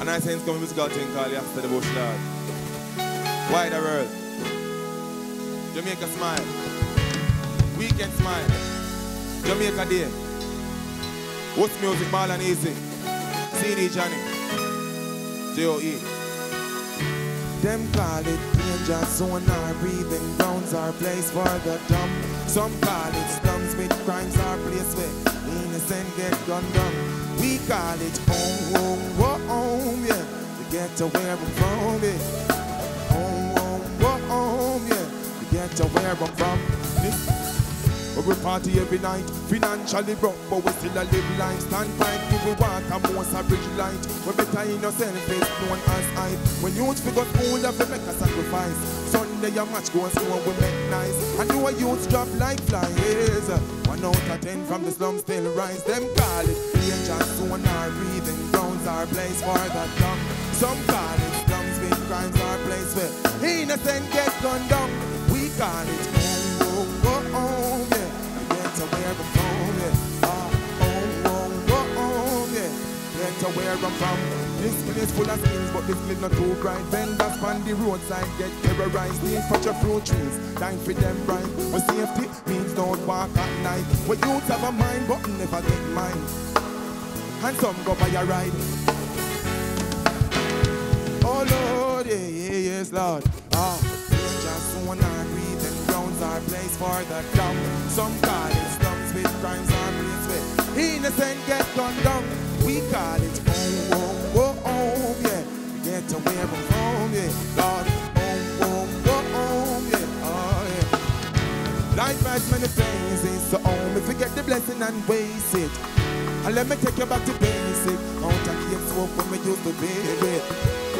And I sense coming musical thing called After the Bush Lord. Wider world. Jamaica smile. Weekend smile. Jamaica day. What's music, ball and easy. CD Johnny. J.O.E. Them call it danger zone or breathing grounds or place for the dumb. Some call it slums with crimes or place where innocent get gunned down. We call it home, yeah. To get to where I'm from, yeah. Home, yeah. To get to where I'm from. We party every night, financially broke, but we still a live life. Stand fine, people want a most average light. We better innocent face known as hype. When youth figure school, have to make a sacrifice. Sunday a match goes on, we make nice. And do a youth drop like flies. 1 out of 10 from the slums still rise. Them call it danger zone or breathing grounds or place for the dumb. Some call it slums with crimes or place where innocent get gunned down. We call it home, yeah. To where I'm from, yeah. Home, yeah. Get to where I'm from. This place full of skins, but this place not too bright. Vendors on the roadside get terrorized. Need for your fruit trees, time for them right. But safety means don't walk at night. Well, youth have a mind, but never get mine. And some go by a ride. Oh Lord, yes Lord. Danger zone and breathing grounds are place for the dumb. Some call it slums with crimes or place where innocent get gunned down. We call it home, yeah. Get to where I'm from, yeah. Lord, home, yeah. Oh, yeah. Life has many phases, so if you get the blessing and waste it. And let me take you back to basic. Out of kids smoke when we used to baby.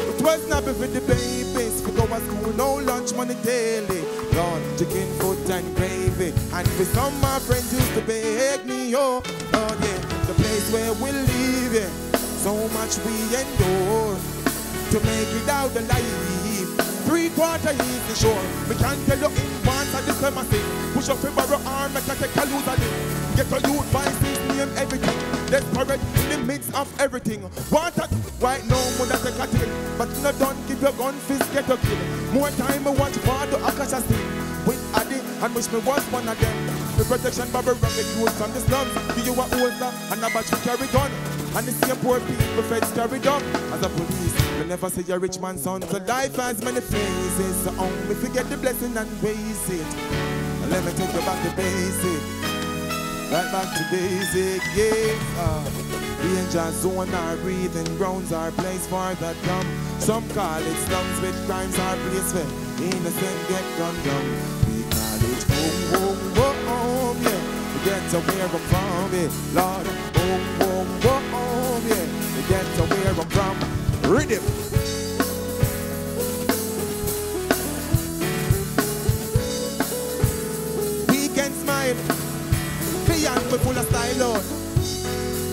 It was not for the babies. We go to school, no lunch money daily. Lord, chicken foot and gravy. And for some of my friends used to beg me, oh yeah, the place where we live, yeah. So much we endure to make it out alive. 3/4 is the shore. We can't tell you in once at the summer thing. Push up your borrow arm, make a take a loser thing. Get a youth vices, name everything. Desperate in the midst of everything. Want that right now, mother take a thing. But no don't give your gun fist, get a kill. More time I watch Father Akasha sing. With Addy and wish me was one of them. The protection Barbara get youth from the slums. Give you a holster and a batch to carry gun. And the same poor people feds carried up. As a police, we never see a rich man's son. So life has many phases. So only forget the blessing and waste it. And let me take you back to basic. Right back to basic, yeah. Danger zone or breathing grounds or place for the dumb. Some call it slums with crimes or place where innocent get gunned down. We call it home, yeah. We get to where I'm from, yeah. Lord, home, yeah. We get to where I'm from. Rhythm. Weekend smile. Beyond we full of style, Lord.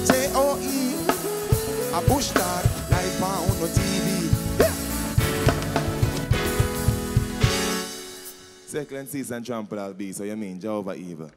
J.O.E. A bush dog, live on no TV. Yeah. Second season trample I'll be, so you mean Jehovah Evil.